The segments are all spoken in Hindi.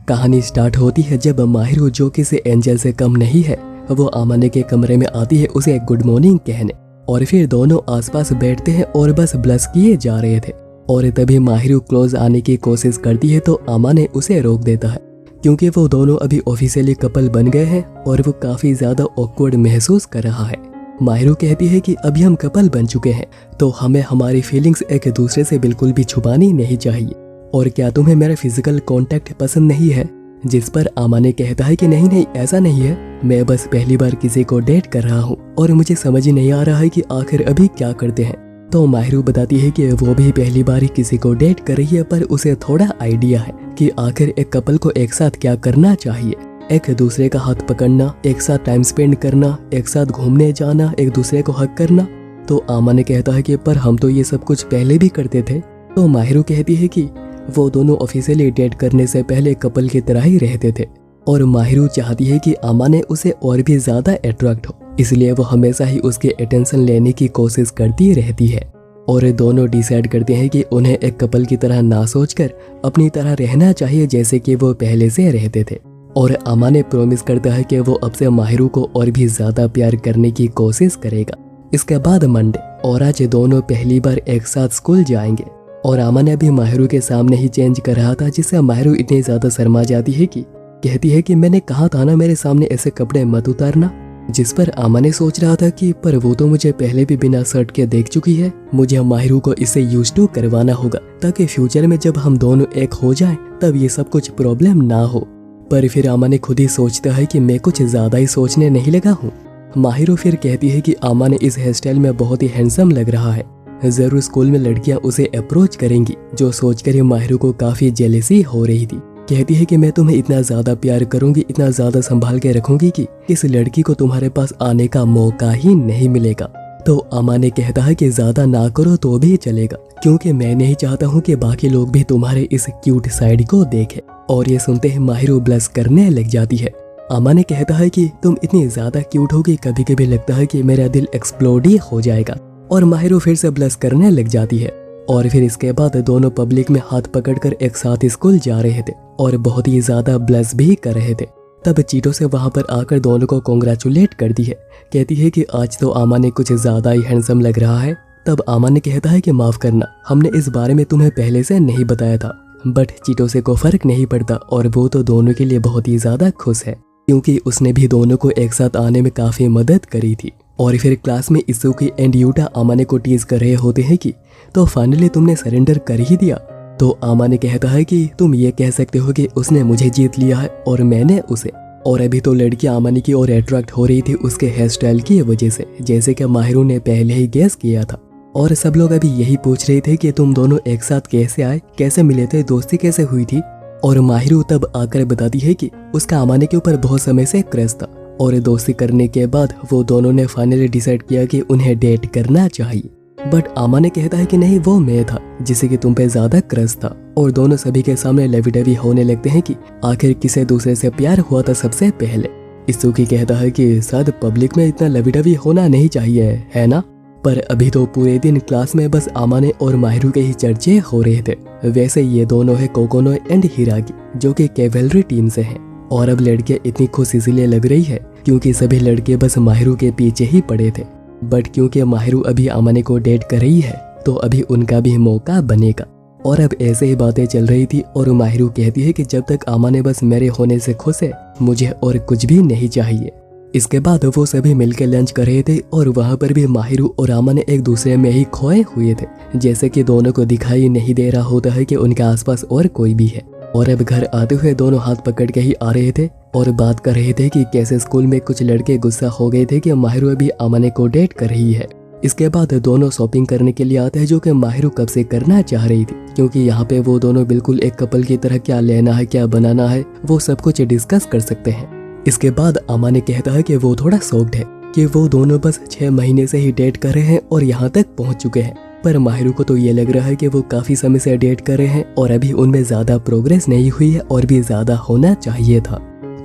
कहानी स्टार्ट होती है जब माहिरू, जो किसी एंजल से कम नहीं है, वो आमाने के कमरे में आती है उसे गुड मॉर्निंग कहने, और फिर दोनों आसपास बैठते हैं और बस ब्लश किए जा रहे थे। और तभी माहिरू क्लोज आने की कोशिश करती है तो आमाने उसे रोक देता है, क्योंकि वो दोनों अभी ऑफिशियली कपल बन गए हैं और वो काफी ज्यादा ऑकवर्ड महसूस कर रहा है। माहिरू कहती है कि अभी हम कपल बन चुके हैं तो हमें हमारी फीलिंग्स एक दूसरे से बिल्कुल भी छुपानी नहीं चाहिए, और क्या तुम्हें मेरा फिजिकल कांटेक्ट पसंद नहीं है? जिस पर आमाने कहता है कि नहीं नहीं, ऐसा नहीं है, मैं बस पहली बार किसी को डेट कर रहा हूँ और मुझे समझ ही नहीं आ रहा है कि आखिर अभी क्या करते हैं। तो माहिरू बताती है कि वो भी पहली बार ही किसी को डेट कर रही है, पर उसे थोड़ा आइडिया है कि आखिर एक कपल को एक साथ क्या करना चाहिए। एक दूसरे का हाथ पकड़ना, एक साथ टाइम स्पेंड करना, एक साथ घूमने जाना, एक दूसरे को हक करना। तो आमाने कहता है कि पर हम तो ये सब कुछ पहले भी करते थे। तो माहिरू कहती है कि वो दोनों ऑफिशियली डेट करने से पहले कपल की तरह ही रहते थे, और माहिरू चाहती है कि आमाने उसे और भी ज्यादा अट्रैक्ट हो, इसलिए वो हमेशा ही उसके अटेंशन लेने की कोशिश करती रहती है। और दोनों डिसाइड करते हैं कि उन्हें एक कपल की तरह ना सोचकर अपनी तरह रहना चाहिए जैसे कि वो पहले से रहते थे। और आमाने प्रॉमिस करता है कि वो अब से माहिरू को और भी ज्यादा प्यार करने की कोशिश करेगा। इसके बाद मंडे, और आज दोनों पहली बार एक साथ स्कूल जाएंगे, और आमाने अभी माहिरू के सामने ही चेंज कर रहा था, जिससे माहिरू इतनी ज्यादा शर्मा जाती है कि कहती है कि मैंने कहा था ना मेरे सामने ऐसे कपड़े मत उतारना। जिस पर आमाने सोच रहा था कि पर वो तो मुझे पहले भी बिना शर्ट के देख चुकी है, मुझे माहिरू को इसे यूज टू करवाना होगा ताकि फ्यूचर में जब हम दोनों एक हो जाएं तब ये सब कुछ प्रॉब्लम ना हो। पर फिर आमाने खुद ही सोचता है कि मैं कुछ ज्यादा ही सोचने नहीं लगा हूँ। माहिरू फिर कहती है कि आमाने इस हेयर स्टाइल में बहुत ही हैंडसम लग रहा है, जरूर स्कूल में लड़कियां उसे अप्रोच करेंगी, जो सोचकर माहिरू को काफी जेलसी हो रही थी। कहती है कि मैं तुम्हें इतना ज्यादा प्यार करूंगी, इतना ज्यादा संभाल के रखूंगी कि इस लड़की को तुम्हारे पास आने का मौका ही नहीं मिलेगा। तो आमाने कहता है कि ज्यादा ना करो तो भी चलेगा, क्योंकि मैं नहीं चाहता हूँ कि बाकी लोग भी तुम्हारे इस क्यूट साइड को देखें। और ये सुनते ही माहिरू ब्लश करने लग जाती है। आमाने कहता है कि तुम इतनी ज्यादा क्यूट हो कि कभी कभी लगता है कि मेरा दिल एक्सप्लोड ही हो जाएगा। और माहिरू फिर से ब्लश करने लग जाती है। और फिर इसके बाद दोनों पब्लिक में हाथ पकड़कर एक साथ स्कूल जा रहे थे और बहुत ही ज्यादा ब्लश भी कर रहे थे। तब चीटो से वहां पर आकर दोनों को कांग्रेचुलेट करती है, कहती है कि आज तो आमाने कुछ ज्यादा ही हैंडसम लग रहा है। तब आमाने कहता है कि माफ करना, हमने इस बारे में तुम्हें पहले से नहीं बताया था। बट चीटो से को फर्क नहीं पड़ता और वो तो दोनों के लिए बहुत ही ज्यादा खुश है, क्योंकि उसने भी दोनों को एक साथ आने में काफी मदद करी थी। और फिर क्लास में इत्सुकी एंड यूटा आमाने को टीज कर रहे होते हैं कि तो फाइनली तुमने सरेंडर कर ही दिया। तो आमाने कहता है कि तुम ये कह सकते हो कि उसने मुझे जीत लिया है और मैंने उसे। और अभी तो लड़की आमाने की ओर अट्रैक्ट हो रही थी उसके हेयर स्टाइल की वजह से, जैसे कि माहिरू ने पहले ही गेस किया था। और सब लोग अभी यही पूछ रहे थे कि तुम दोनों एक साथ कैसे आए, कैसे मिले थे, दोस्ती कैसे हुई थी। और माहिरू तब आकर बताती है कि उसका आमाने के ऊपर बहुत समय से क्रश था, और दोस्ती करने के बाद वो दोनों ने फाइनली डिसाइड किया कि उन्हें डेट करना चाहिए। बट आमाने कहता है कि नहीं, वो मैं था जिसे कि तुम पे ज्यादा क्रश था। और दोनों सभी के सामने लवी डवी होने लगते हैं कि आखिर किसे दूसरे से प्यार हुआ था सबसे पहले। इत्सुकी कहता है कि शायद पब्लिक में इतना लवी डवी होना नहीं चाहिए, है ना? पर अभी तो पूरे दिन क्लास में बस आमाने और माहिरू के ही चर्चे हो रहे थे। वैसे ये दोनों है कोकोनो एंड हिरागी, जो कि कैवेलरी टीम से हैं। और अब लड़कियां इतनी खुश इसलिए लग रही है क्योंकि सभी लड़के बस माहिरू के पीछे ही पड़े थे। बट क्योंकि माहिरू अभी आमाने को डेट कर रही है तो अभी उनका भी मौका बनेगा। और अब ऐसे ही बातें चल रही थी और माहिरू कहती है कि जब तक आमाने बस मेरे होने से खुश है, मुझे और कुछ भी नहीं चाहिए। इसके बाद वो सभी मिलकर लंच कर रहे थे और वहाँ पर भी माहिरू और आमाने एक दूसरे में ही खोए हुए थे, जैसे कि दोनों को दिखाई नहीं दे रहा होता है कि उनके आसपास और कोई भी है। और अब घर आते हुए दोनों हाथ पकड़ के ही आ रहे थे और बात कर रहे थे कि कैसे स्कूल में कुछ लड़के गुस्सा हो गए थे कि माहिरू अभी आमाने को डेट कर रही है। इसके बाद दोनों शॉपिंग करने के लिए आते हैं, जो कि माहिरू कब से करना चाह रही थी, क्योंकि यहाँ पे वो दोनों बिल्कुल एक कपल की तरह क्या लेना है, क्या बनाना है, वो सब कुछ डिस्कस कर सकते हैं। इसके बाद आमाने कहता है कि वो थोड़ा शॉक्ड है कि वो दोनों बस 6 महीने से ही डेट कर रहे हैं और यहाँ तक पहुँच चुके हैं। पर माहिरू को तो ये लग रहा है कि वो काफी समय से डेट कर रहे हैं और अभी उनमें ज्यादा प्रोग्रेस नहीं हुई है और भी ज्यादा होना चाहिए था।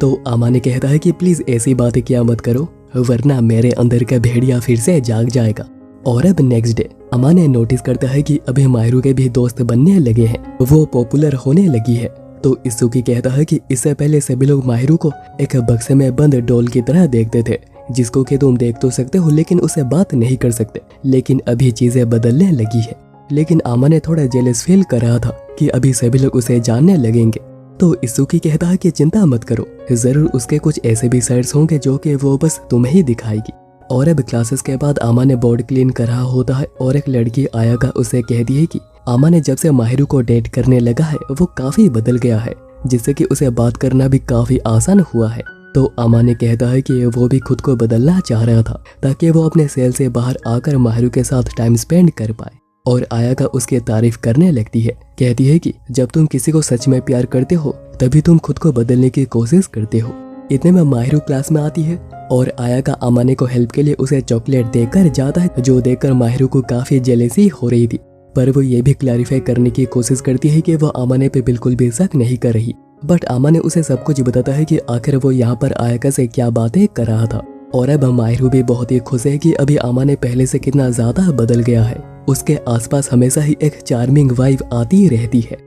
तो आमाने कहता है कि प्लीज ऐसी बातें क्या मत करो, वरना मेरे अंदर का भेड़िया फिर से जाग जाएगा। और अब नेक्स्ट डे आमाने नोटिस करता है कि अभी माहिरू के भी दोस्त बनने लगे हैं, वो पॉपुलर होने लगी है। तो इत्सुकी कहता है कि इससे पहले सभी लोग माहिरू को एक बक्से में बंद डॉल की तरह देखते थे, जिसको कि तुम देख तो सकते हो लेकिन उसे बात नहीं कर सकते। लेकिन अभी चीजें बदलने लगी है। लेकिन आमाने थोड़ा जेलस फील कर रहा था कि अभी सभी लोग उसे जानने लगेंगे। तो इत्सुकी कहता है कि चिंता मत करो, जरूर उसके कुछ ऐसे भी साइड्स होंगे जो कि वो बस तुम्हें ही दिखाएगी। और अब क्लासेस के बाद आमाने बोर्ड क्लीन कर रहा होता है और एक लड़की आयाका उसे कहती है कि आमाने जब से माहिरू को डेट करने लगा है वो काफी बदल गया है, जिससे कि उसे बात करना भी काफी आसान हुआ है। तो आमाने कहता है कि वो भी खुद को बदलना चाह रहा था ताकि वो अपने सेल से बाहर आकर माहिरू के साथ टाइम स्पेंड कर पाए। और आयाका उसकी तारीफ करने लगती है, कहती है कि जब तुम किसी को सच में प्यार करते हो तभी तुम खुद को बदलने की कोशिश करते हो। इतने में माहिरू क्लास में आती है और आयाका आमाने को हेल्प के लिए उसे चॉकलेट देकर जाता है, जो देखकर माहिरू को काफी जेलेसी हो रही थी। पर वो ये भी क्लैरिफाई करने की कोशिश करती है कि वो आमाने पे बिल्कुल भी शक नहीं कर रही। बट आमाने उसे सब कुछ बताता है कि आखिर वो यहाँ पर आयाका से क्या बातें कर रहा था। और अब माहिरू भी बहुत ही खुश है कि अभी आमाने पहले से कितना ज्यादा बदल गया है। उसके आसपास हमेशा ही एक चार्मिंग वाइब आती रहती है।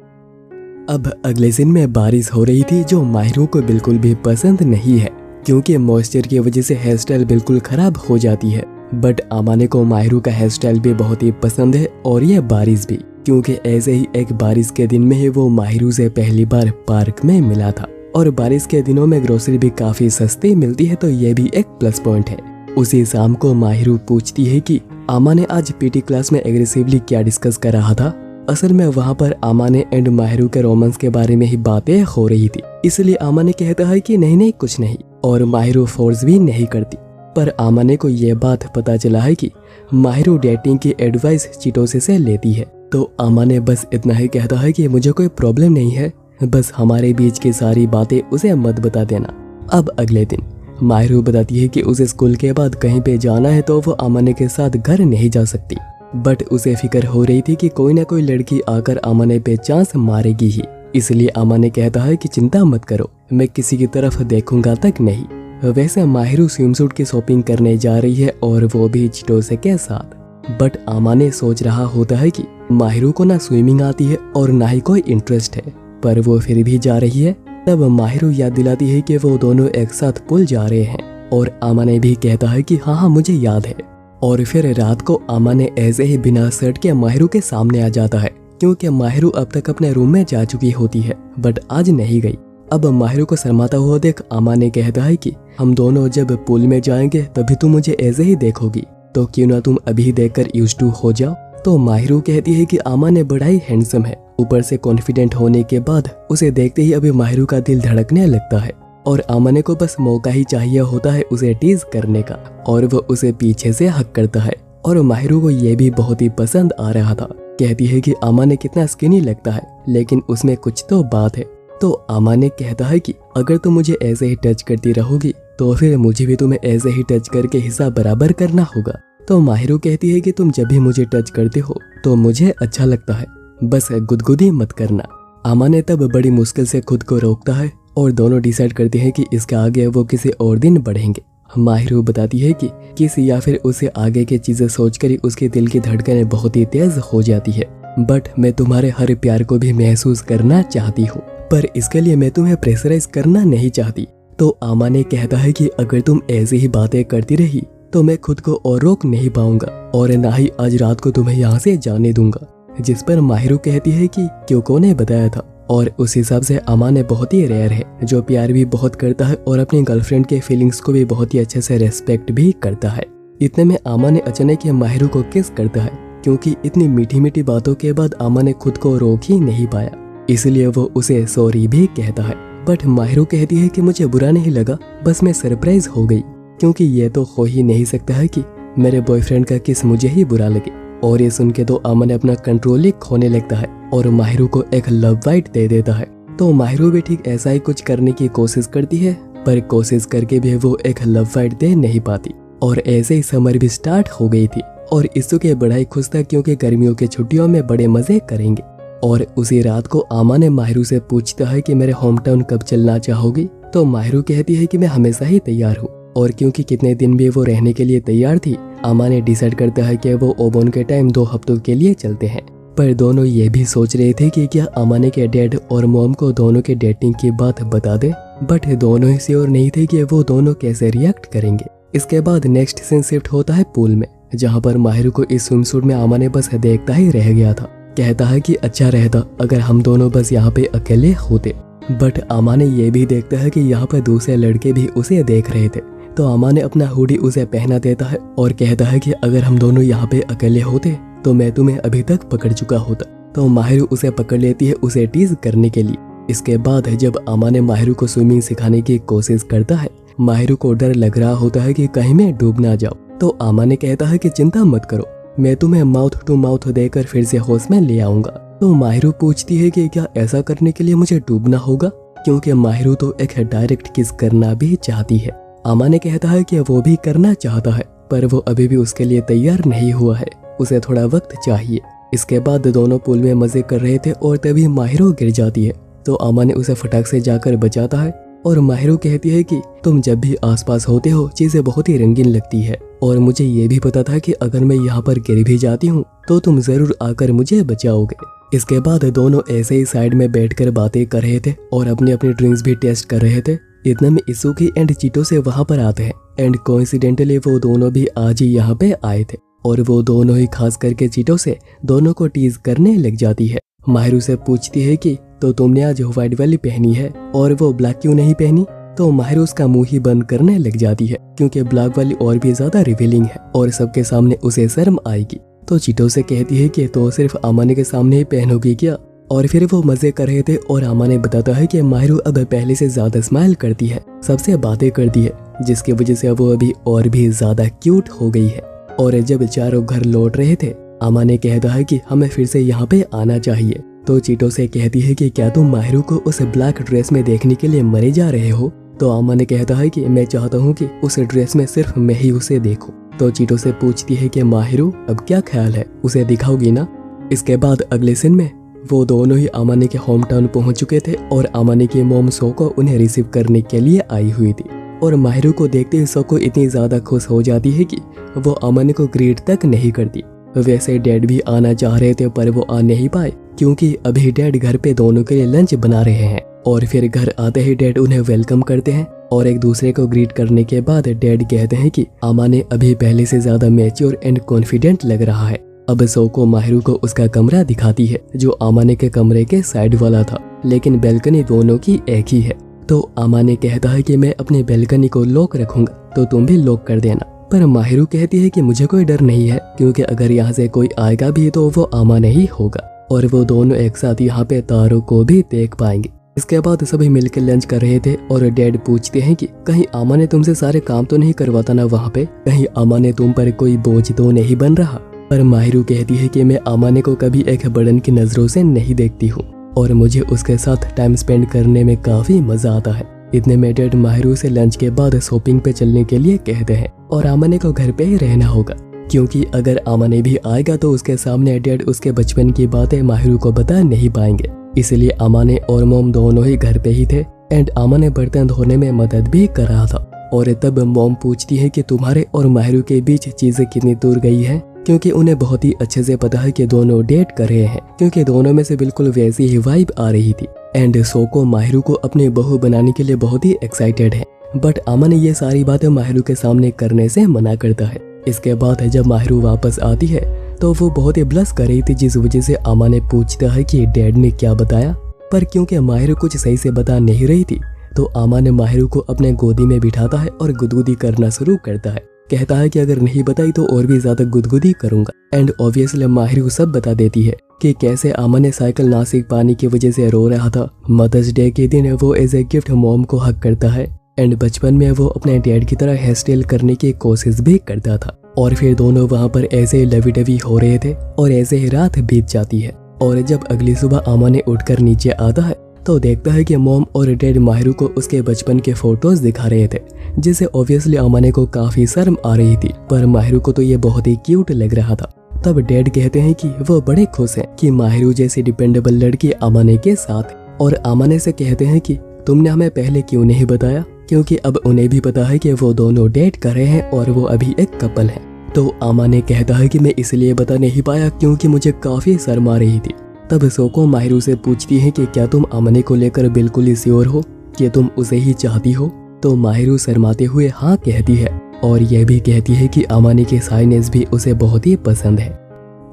अब अगले दिन में बारिश हो रही थी, जो माहिरू को बिल्कुल भी पसंद नहीं है क्योंकि मॉइस्चर की वजह से हेयर स्टाइल बिल्कुल खराब हो जाती है। बट आमाने को माहिरू का हेयर स्टाइल भी बहुत ही पसंद है और ये बारिश भी, क्योंकि ऐसे ही एक बारिश के दिन में ही वो माहिरू से पहली बार पार्क में मिला था। और बारिश के दिनों में ग्रोसरी भी काफी सस्ती मिलती है, तो ये भी एक प्लस पॉइंट है। उसी शाम को माहिरू पूछती है कि आमाने आज पीटी क्लास में एग्रेसिवली क्या डिस्कस कर रहा था। असल में वहाँ पर आमाने एंड माहिरू के रोमांस के बारे में ही बातें हो रही थी, इसलिए आमाने कहता है कि नहीं कुछ नहीं, और माहिरू फोर्स भी नहीं करती। पर आमाने को ये बात पता चला है कि माहिरू डेटिंग की एडवाइस चिटोसे से लेती है। तो आमाने बस इतना ही कहता है कि मुझे कोई प्रॉब्लम नहीं है, बस हमारे बीच की सारी बातें उसे मत बता देना। अब अगले दिन माहिरू बताती है कि उसे स्कूल के बाद कहीं पे जाना है, तो वो आमाने के साथ घर नहीं जा सकती। बट उसे फिक्र हो रही थी कि कोई ना कोई लड़की आकर आमाने पे चांस मारेगी ही, इसलिए आमाने कहता है कि चिंता मत करो, मैं किसी की तरफ देखूंगा तक नहीं। वैसे माहिरू स्विमसूट की शॉपिंग करने जा रही है और वो भी चिटोसे के साथ। बट आमाने सोच रहा होता है कि माहिरू को ना स्विमिंग आती है और ना ही कोई इंटरेस्ट है, पर वो फिर भी जा रही है। तब माहिरू याद दिलाती है कि वो दोनों एक साथ पुल जा रहे हैं और आमाने भी कहता है कि हाँ मुझे याद है। और फिर रात को आमाने ऐसे ही बिना शर्ट के माहिरू के सामने आ जाता है, क्योंकि माहिरू अब तक अपने रूम में जा चुकी होती है बट आज नहीं गई। अब माहिरू को शर्माता हुआ देख आमाने कहता है कि हम दोनों जब पुल में जाएंगे तभी तुम मुझे ऐसे ही देखोगी, तो क्यों ना तुम अभी देखकर यूज्ड टू हो जाओ। तो माहिरू कहती है कि आमाने बड़ा ही हैंडसम है, ऊपर से कॉन्फिडेंट होने के बाद उसे देखते ही अभी माहिरू का दिल धड़कने लगता है और आमाने को बस मौका ही चाहिए होता है उसे टीज करने का, और वो उसे पीछे से हक करता है। और माहिरू को ये भी बहुत ही पसंद आ रहा था। कहती है कि आमाने कितना स्किनी लगता है, लेकिन उसमें कुछ तो बात है। तो आमाने कहता है कि अगर तुम मुझे ऐसे ही टच करती रहोगी तो फिर मुझे भी तुम्हें ऐसे ही टच करके हिस्सा बराबर करना होगा। तो माहिरू कहती है कि तुम जब भी मुझे टच करते हो तो मुझे अच्छा लगता है, बस गुदगुदी मत करना। आमाने तब बड़ी मुश्किल से खुद को रोकता है और दोनों डिसाइड करते हैं कि इसके आगे वो किसी और दिन बढ़ेंगे। माहिरू बताती है कि किस या फिर उसे आगे की चीजें सोचकर ही उसके दिल की धड़कनें बहुत ही तेज हो जाती है। बट मैं तुम्हारे हर प्यार को भी महसूस करना चाहती हूँ, पर इसके लिए मैं तुम्हें प्रेशराइज करना नहीं चाहती। तो आमाने कहता है कि अगर तुम ऐसी ही बातें करती रही तो मैं खुद को और रोक नहीं पाऊंगा और ना ही आज रात को तुम्हें यहाँ से जाने दूंगा। जिस पर माहिरू कहती है कि क्यों ने बताया था। और उस हिसाब से आमाने बहुत ही रेयर है जो प्यार भी बहुत करता है और अपनी गर्लफ्रेंड के फीलिंग्स को भी बहुत ही अच्छे से रेस्पेक्ट भी करता है। इतने में आमाने अचानक माहिरू को किस करता है, क्योंकि इतनी मीठी मीठी बातों के बाद आमाने खुद को रोक ही नहीं पाया, इसलिए वो उसे सॉरी भी कहता है। बट माहिरू कहती है कि मुझे बुरा नहीं लगा, बस मैं सरप्राइज हो गई, क्योंकि ये तो हो ही नहीं सकता है कि मेरे बॉयफ्रेंड का किस मुझे ही बुरा लगे। और ये सुन के तो आमाने अपना कंट्रोल ही खोने लगता है और माहिरू को एक लव बाइट दे देता है। तो माहिरू भी ठीक ऐसा ही कुछ करने की कोशिश करती है, पर कोशिश करके भी वो एक लव बाइट दे नहीं पाती। और ऐसे ही समर भी स्टार्ट हो गई थी और इत्सुकी बड़ा ही खुश था, क्योंकि गर्मियों की छुट्टियों में बड़े मजे करेंगे। और उसी रात को आमाने माहिरू से पूछता है कि मेरे होम टाउन कब चलना चाहोगी। तो माहिरू कहती है कि मैं हमेशा ही तैयार हूँ। और क्योंकि कितने दिन भी वो रहने के लिए तैयार थी, आमाने डिसाइड करता है कि वो ओबोन के टाइम 2 हफ्तों के लिए चलते हैं। पर दोनों ये भी सोच रहे थे कि क्या अमाने के डैड और मॉम को दोनों के डेटिंग की बात बता दे, बट दोनों ही श्योर नहीं थे कि वो दोनों कैसे रिएक्ट करेंगे। इसके बाद नेक्स्ट सीन शिफ्ट होता है पूल में, जहाँ पर माहिर को इस स्विम सूट में अमाने बस देखता ही रह गया था। कहता है कि अच्छा रहता अगर हम दोनों बस यहाँ पे अकेले होते, बट अमाने ये भी देखता है कि यहाँ पर दूसरे लड़के भी उसे देख रहे थे। तो अमाने अपना हुडी उसे पहना देता है और कहता है कि अगर हम दोनों यहाँ पे अकेले होते तो मैं तुम्हें अभी तक पकड़ चुका होता। तो माहिर उसे पकड़ लेती है उसे टीज करने के लिए। इसके बाद जब अमाने माहिर को स्विमिंग सिखाने की कोशिश करता है, माहिर को डर लग रहा होता है कि कहीं मैं डूब ना जाऊं। तो अमाने कहता है कि चिंता मत करो, मैं तुम्हें माउथ टू माउथ देकर फिर से होश में ले आऊंगा। तो माहिर पूछती है कि क्या ऐसा करने के लिए मुझे डूबना होगा, क्योंकि माहिर तो एक डायरेक्ट किस करना भी चाहती है। अमाने कहता है कि वो भी करना चाहता है, पर वो अभी भी उसके लिए तैयार नहीं हुआ है, उसे थोड़ा वक्त चाहिए। इसके बाद दोनों पूल में मजे कर रहे थे और तभी माहिरो गिर जाती है। तो अमाने उसे फटाक से जाकर बचाता है और माहिरो कहती है कि तुम जब भी आसपास होते हो चीजें बहुत ही रंगीन लगती है, और मुझे ये भी पता था कि अगर मैं यहाँ पर गिर भी जाती हूँ तो तुम जरूर आकर मुझे बचाओगे। इसके बाद दोनों ऐसे ही साइड में बैठकर बातें कर रहे थे और अपनी अपनी ड्रिंक्स भी टेस्ट कर रहे थे। इतने में इसूकी एंड चीटो से वहां पर आते हैं, एंड कोइंसिडेंटली वो दोनों भी आज ही यहाँ पे आए थे और वो दोनों ही खास करके चीटो से दोनों को टीज करने लग जाती है। माहिरू से पूछती है कि तो तुमने आज व्हाइट वाली पहनी है और वो ब्लैक क्यों नहीं पहनी। तो माहिरू उसका मुंह ही बंद करने लग जाती है, क्योंकि ब्लैक वाली और भी ज्यादा रिवीलिंग है और सबके सामने उसे शर्म आएगी। तो चीटो से कहती है कि तो सिर्फ अमाने के सामने ही पहनोगी क्या। और फिर वो मजे कर रहे थे और अमाने बताता है कि माहिरू अब पहले से ज्यादा स्माइल करती है, सबसे बातें करती है, जिसकी वजह से वो अभी और भी ज्यादा क्यूट हो गई है। और जब चारों घर लौट रहे थे, अमाने कहता है कि हमें फिर से यहाँ पे आना चाहिए। तो चीटो से कहती है कि क्या तुम माहिरू को उस ब्लैक ड्रेस में देखने के लिए मरे जा रहे हो। तो अमाने कहता है कि मैं चाहता हूँ कि उस ड्रेस में सिर्फ मैं ही उसे देखूं। तो चीटो से पूछती है कि माहिरू अब क्या ख्याल है, उसे दिखाओगी ना। इसके बाद अगले सीन में वो दोनों ही अमाने के होम टाउन पहुंच चुके थे और अमाने की मोम सोको उन्हें रिसीव करने के लिए आई हुई थी। और माहिरू को देखते ही सोको इतनी ज्यादा खुश हो जाती है कि वो अमाने को ग्रीट तक नहीं करती। वैसे डैड भी आना चाह रहे थे पर वो आ नहीं पाए, क्योंकि अभी डैड घर पे दोनों के लिए लंच बना रहे हैं। और फिर घर आते ही डैड उन्हें वेलकम करते हैं और एक दूसरे को ग्रीट करने के बाद डैड कहते हैं कि अमाने अभी पहले से ज्यादा मैच्योर एंड कॉन्फिडेंट लग रहा है। अब सोको माहिरू को उसका कमरा दिखाती है जो अमाने के कमरे के साइड वाला था, लेकिन बैल्कनी दोनों की एक ही है। तो अमाने कहता है कि मैं अपनी बैल्कनी को लॉक रखूंगा, तो तुम भी लॉक कर देना। पर माहिरू कहती है कि मुझे कोई डर नहीं है, क्योंकि अगर यहाँ से कोई आएगा भी तो वो अमाने ही होगा। और वो दोनों एक साथ यहाँ पे तारों को भी देख पाएंगे। इसके बाद सभी मिलकर लंच कर रहे थे और डैड पूछते हैं कि कहीं अमाने तुमसे सारे काम तो नहीं करवाता ना वहाँ पे, कहीं अमाने तुम पर कोई बोझ तो नहीं बन रहा। पर माहिरू कहती है कि मैं अमाने को कभी एक बर्डन की नजरों से नहीं देखती हूँ और मुझे उसके साथ टाइम स्पेंड करने में काफी मजा आता है। इतने में डैड माहिरू से लंच के बाद शॉपिंग पे चलने के लिए कहते हैं और अमाने को घर पे ही रहना होगा, क्योंकि अगर अमाने भी आएगा तो उसके सामने डैड उसके बचपन की बातें माहिरू को बता नहीं पाएंगे। इसलिए अमाने और मोम दोनों ही घर पे ही थे एंड अमाने बर्तन धोने में मदद भी कर रहा था। और तब मोम पूछती है कि तुम्हारे और माहिरू के बीच चीजें कितनी दूर गई है, क्योंकि उन्हें बहुत ही अच्छे से पता है कि दोनों डेट कर रहे हैं, क्योंकि दोनों में से बिल्कुल वैसी ही वाइब आ रही थी। एंड सोको माहिरू को अपनी बहू बनाने के लिए बहुत ही एक्साइटेड है, बट अमन ये सारी बातें माहिरू के सामने करने से मना करता है। इसके बाद जब माहिरू वापस आती है तो वो बहुत ही ब्लश कर रही थी, जिस वजह से अमा ने पूछता है कि डैड ने क्या बताया। पर क्योंकि माहिरू कुछ सही से बता नहीं रही थी तो अमा ने माहिरू को अपने गोदी में बिठाता है और गुदगुदी करना शुरू करता है। कहता है कि अगर नहीं बताई तो और भी ज्यादा गुदगुदी करूंगा। एंड ऑब्वियसली माहिरू सब बता देती है कि कैसे अमा ने साइकिल ना सीख पाने की वजह से रो रहा था। मदर्स डे के दिन वो एज ए गिफ्ट मॉम को हक करता है एंड बचपन में वो अपने डैड की तरह हेयर स्टाइल करने की कोशिश भी करता था। और फिर दोनों वहाँ पर ऐसे ही लवी डवी हो रहे थे और ऐसे ही रात बीत जाती है। और जब अगली सुबह अमा ने उठकर नीचे आता है तो देखता है कि मॉम और डैड माहिरू को उसके बचपन के फोटोज दिखा रहे थे, जिसे ऑब्वियसली अमाने को काफी शर्म आ रही थी, पर माहिरू को तो ये बहुत ही क्यूट लग रहा था। तब डैड कहते हैं कि वो बड़े खुश हैं कि माहिरू जैसी डिपेंडेबल लड़की अमाने के साथ। और अमाने से कहते हैं कि तुमने हमें पहले क्यों नहीं बताया, क्योंकि अब उन्हें भी पता है कि वो दोनों डेट कर रहे हैं और वो अभी एक कपल है। तो आमा ने कहता है कि मैं इसलिए बता नहीं पाया क्योंकि मुझे काफ़ी शर्म आ रही थी। तब सोको माहिरू से पूछती है कि क्या तुम आमाने को लेकर बिल्कुल ही श्योर हो कि तुम उसे ही चाहती हो। तो माहिरू शर्माते हुए हाँ कहती है और यह भी कहती है कि आमाने की साइनेस भी उसे बहुत ही पसंद है।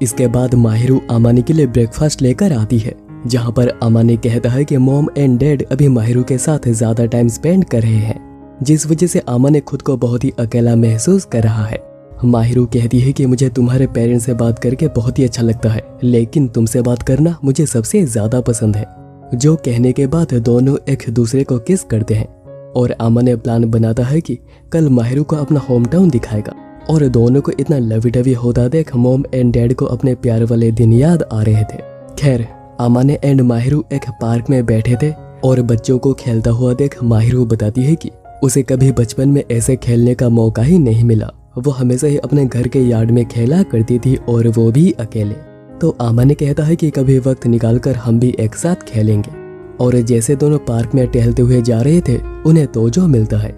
इसके बाद माहिरू आमाने के लिए ब्रेकफास्ट लेकर आती है, जहाँ पर आमाने कहता है कि मॉम एंड डैड अभी माहिरू के साथ ज़्यादा टाइम स्पेंड कर रहे हैं, जिस वजह से आमाने खुद को बहुत ही अकेला महसूस कर रहा है। माहिरू कहती है कि मुझे तुम्हारे पेरेंट्स से बात करके बहुत ही अच्छा लगता है, लेकिन तुमसे बात करना मुझे सबसे ज़्यादा पसंद है। जो कहने के बाद दोनों एक दूसरे को किस करते हैं और आमाने प्लान बनाता है कि कल माहिरू को अपना होम टाउन दिखाएगा। और दोनों को इतना लवी डवी होता देख मॉम एंड डैड को अपने प्यार वाले दिन याद आ रहे थे। खैर, आमाने एंड माहिरू एक पार्क में बैठे थे और बच्चों को खेलता हुआ देख माहिरू बताती है कि उसे कभी बचपन में ऐसे खेलने का मौका ही नहीं मिला। वो हमेशा ही अपने घर के यार्ड में खेला करती थी और वो भी अकेले। तो आमाने कहता है कि कभी वक्त निकालकर हम भी एक साथ खेलेंगे। और जैसे दोनों पार्क में टहलते हुए जा रहे थे, उन्हें तोजो मिलता है,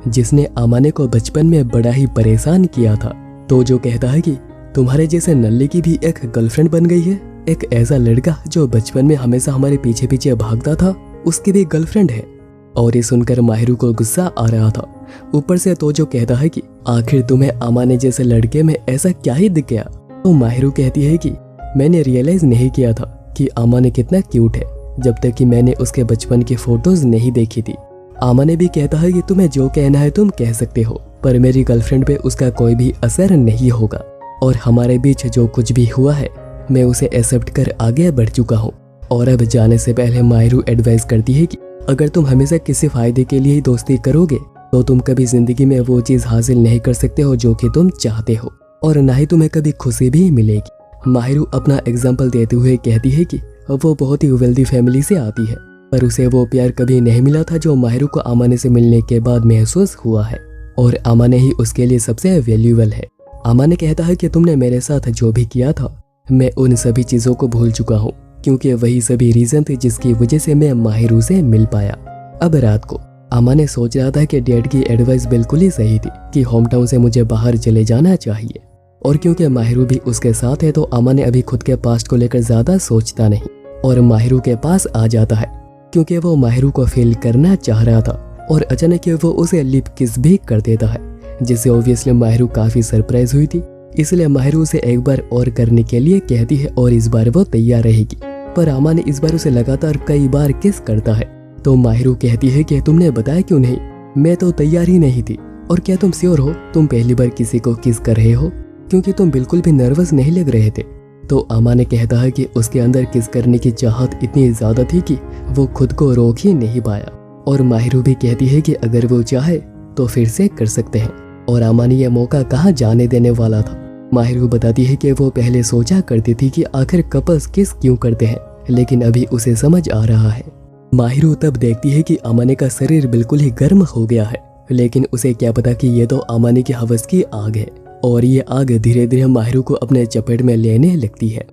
जिसने आमाने को बचपन में बड़ा ही परेशान किया था। तोजो कहता है कि तुम्हारे जैसे नल्ले की भी एक गर्लफ्रेंड बन गई है। एक ऐसा लड़का जो बचपन में हमेशा हमारे पीछे पीछे भागता था, उसकी भी गर्लफ्रेंड है। और ये सुनकर माहिरू को गुस्सा आ रहा था। ऊपर से तोजो कहता है कि आखिर तुम्हें आमाने जैसे लड़के में ऐसा क्या ही दिख गया। तो माहिरू कहती है कि मैंने रियलाइज नहीं किया था कि आमाने कितना क्यूट है जब तक कि मैंने उसके बचपन की फोटोज नहीं देखी थी। आमाने भी कहता है कि तुम्हें जो कहना है तुम कह सकते हो, पर मेरी गर्लफ्रेंड पे उसका कोई भी असर नहीं होगा और हमारे बीच जो कुछ भी हुआ है मैं उसे एक्सेप्ट कर आगे बढ़ चुका हूँ। और अब जाने से पहले माहिरू एडवाइस करती है कि अगर तुम हमेशा किसी फायदे के लिए ही दोस्ती करोगे तो तुम कभी जिंदगी में वो चीज हासिल नहीं कर सकते हो जो कि तुम चाहते हो, और ना ही तुम्हें कभी खुशी भी मिलेगी। माहिरू अपना एग्जाम्पल देते हुए कहती है कि वो बहुत ही वेल्दी फैमिली से आती है, पर उसे वो प्यार कभी नहीं मिला था जो माहिरू को आमाने से मिलने के बाद महसूस हुआ है, और आमाने ही उसके लिए सबसे वैल्यूएबल है। आमाने कहता है कि तुमने मेरे साथ जो भी किया था मैं उन सभी चीज़ों को भूल चुका हूँ, क्योंकि वही सभी रीजन थे जिसकी वजह से मैं माहिरू से मिल पाया। अब रात को आमाने सोच रहा था कि डैड की एडवाइस बिल्कुल ही सही थी कि होम टाउन से मुझे बाहर चले जाना चाहिए, और क्योंकि माहिरू भी उसके साथ है तो आमाने अभी खुद के पास्ट को लेकर ज़्यादा सोचता नहीं और माहिरू के पास आ जाता है, क्योंकि वो माहिरू को फील करना चाह रहा था। और अचानक वो उसे लिप किस भी कर देता है, जिससे ऑब्वियसली माहिरू काफ़ी सरप्राइज हुई थी। इसलिए माहिरू उसे एक बार और करने के लिए कहती है और इस बार वो तैयार रहेगी। पर आमाने इस बार उसे लगातार कई बार किस करता है। तो माहिरू कहती है कि तुमने बताया क्यों नहीं, मैं तो तैयार ही नहीं थी। और क्या तुम श्योर हो तुम पहली बार किसी को किस कर रहे हो, क्योंकि तुम बिल्कुल भी नर्वस नहीं लग रहे थे। तो आमाने कहता है कि उसके अंदर किस करने की चाहत इतनी ज्यादा थी कि वो खुद को रोक ही नहीं पाया। और माहिरू भी कहती है कि अगर वो चाहे तो फिर से कर सकते हैं, और आमाने ये मौका कहाँ जाने देने वाला था। माहिरू बताती है कि वो पहले सोचा करती थी कि आखिर कपल्स किस क्यों करते हैं, लेकिन अभी उसे समझ आ रहा है। माहिरू तब देखती है कि आमाने का शरीर बिल्कुल ही गर्म हो गया है, लेकिन उसे क्या पता कि ये तो आमाने की हवस की आग है, और ये आग धीरे धीरे माहिरू को अपने चपेट में लेने लगती है।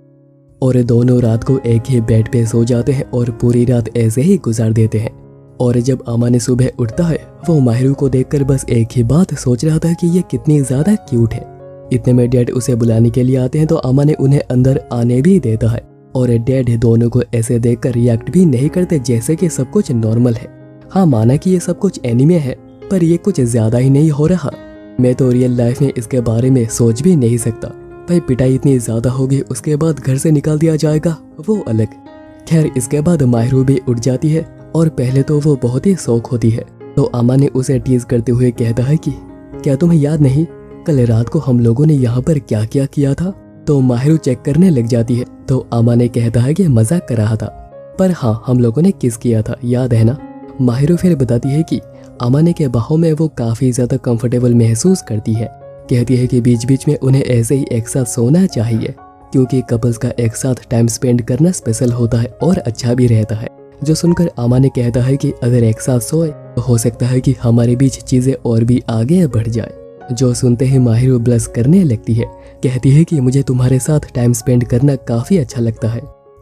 और दोनों रात को एक ही बेड पे सो जाते हैं और पूरी रात ऐसे ही गुजार देते हैं। और जब आमाने सुबह उठता है वो माहिरू को देखकर बस एक ही बात सोच रहा था कि ये कितनी ज्यादा क्यूट है। इतने में डैड उसे बुलाने के लिए आते हैं तो आमाने उन्हें अंदर आने भी देता है, और डैड दोनों को ऐसे देखकर रिएक्ट भी नहीं करते जैसे कि सब कुछ नॉर्मल है। हाँ, माना कि ये सब कुछ एनीमे है, पर ये कुछ ज्यादा ही नहीं हो रहा। मैं तो रियल लाइफ में इसके बारे में सोच भी नहीं सकता। भाई पिटाई इतनी ज्यादा होगी, उसके बाद घर से निकाल दिया जाएगा, वो अलग। खैर, इसके बाद माहिरू भी उठ जाती है और पहले तो वो बहुत ही शौक होती है। तो आमाने उसे टीज करते हुए कहता है कि क्या तुम्हें याद नहीं कल रात को हम लोगों ने यहाँ पर क्या क्या किया था। तो माहिरू चेक करने लग जाती है। तो आमाने कहता है कि मजाक कर रहा था, पर हाँ हम लोगों ने किस किया था, याद है ना। माहिरू फिर बताती है कि आमाने के बाहों में वो काफी ज्यादा कंफर्टेबल महसूस करती है। कहती है कि बीच बीच में उन्हें ऐसे ही एक साथ सोना चाहिए, क्योंकि कपल्स का एक साथ टाइम स्पेंड करना स्पेशल होता है और अच्छा भी रहता है। जो सुनकर आमाने कहता है कि अगर एक साथ सोए तो हो सकता है कि हमारे बीच चीजें और भी आगे बढ़ जाए। जो सुनते ही माहिरू ब्लश करने लगती है। कहती है कि मुझे तुम्हारे साथ टाइम स्पेंड करना काफी अच्छा लगता है।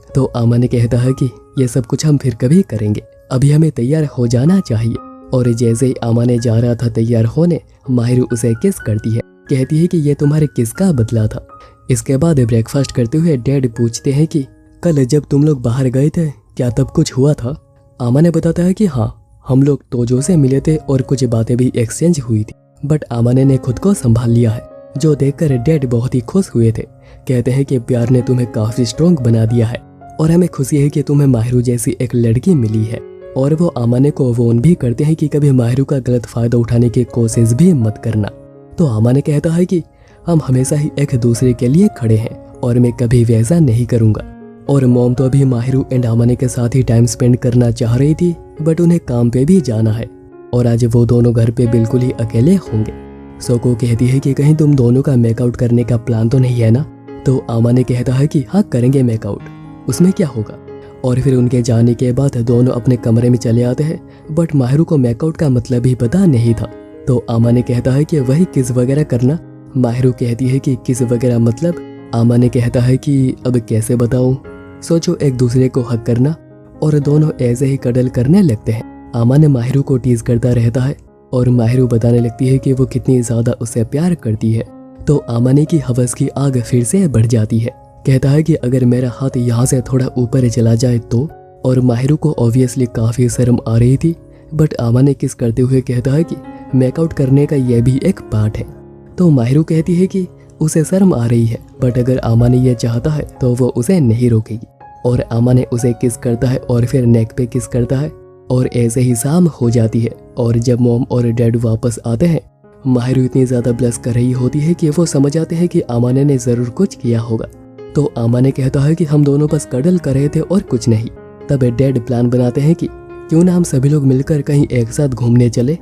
तो आमाने कहता है कि ये सब कुछ हम फिर कभी करेंगे, अभी हमें तैयार हो जाना चाहिए। और जैसे ही आमाने जा रहा था तैयार होने, माहिरू उसे किस करती है कहती है कि ये तुम्हारे किसका बदला था। इसके बाद ब्रेकफास्ट करते हुए डैड पूछते हैं कि कल जब तुम लोग बाहर गए थे क्या तब कुछ हुआ था। आमा ने बताता है कि हाँ, हम लोग तोजो से मिले थे और कुछ बातें भी एक्सचेंज हुई थी, बट आमाने ने खुद को संभाल लिया है, जो देखकर डैड बहुत ही खुश हुए थे। कहते हैं कि प्यार ने तुम्हें काफी स्ट्रॉन्ग बना दिया है और हमें खुशी है कि तुम्हें माहिरू जैसी एक लड़की मिली है। और वो आमाने को वॉर्न भी करते हैं कि कभी माहिरू का गलत फायदा उठाने की कोशिश भी मत करना। तो आमाने कहता है कि हम हमेशा ही एक दूसरे के लिए खड़े हैं और मैं कभी वैसा नहीं करूंगा। और मॉम तो अभी माहिरू एंड आमाने के साथ ही टाइम स्पेंड करना चाह रही थी, बट उन्हें काम पे भी जाना है और आज वो दोनों घर पे बिल्कुल ही अकेले होंगे। सोको कहती है कि कहीं तुम दोनों का मेकआउट करने का प्लान तो नहीं है ना। तो आमाने कहता है कि हाँ करेंगे मेकआउट, उसमें क्या होगा। और फिर उनके जाने के बाद दोनों अपने कमरे में चले आते हैं, बट माहिरू को मेकआउट का मतलब ही पता नहीं था। तो आमाने कहता है कि वही किस वगैरह करना। माहिरू कहती है कि किस वगैरह मतलब। आमाने कहता है कि अब कैसे बताऊं, सोचो एक दूसरे को हक करना। और दोनों ऐसे ही कडल करने लगते हैं। आमाने माहिरू को टीज करता रहता है और माहिरू बताने लगती है कि वो कितनी ज्यादा उससे प्यार करती है। तो आमाने की हवस की आग फिर से बढ़ जाती है। कहता है कि अगर मेरा हाथ यहाँ से थोड़ा ऊपर चला जाए तो। और माहिरू को ऑब्वियसली काफी शर्म आ रही थी, बट आमाने किस करते हुए कहता है कि मेकआउट करने का यह भी एक पार्ट है। तो माहिरू कहती है कि उसे शर्म आ रही है, बट अगर आमाने ये चाहता है तो वो उसे नहीं रोकेगी। और आमाने उसे किस करता है और फिर नेक पे किस करता है और ऐसे ही शाम हो जाती है। और जब मॉम और डैड वापस आते हैं, माहिरू इतनी ज्यादा ब्लश कर रही होती है कि वो समझ आते हैं कि आमाने ने जरूर कुछ किया होगा। तो आमाने कहता है कि हम दोनों बस कडल कर रहे थे और कुछ नहीं। तब डैड प्लान बनाते हैं कि क्यों ना हम सभी लोग मिलकर कहीं एक साथ घूमने चले।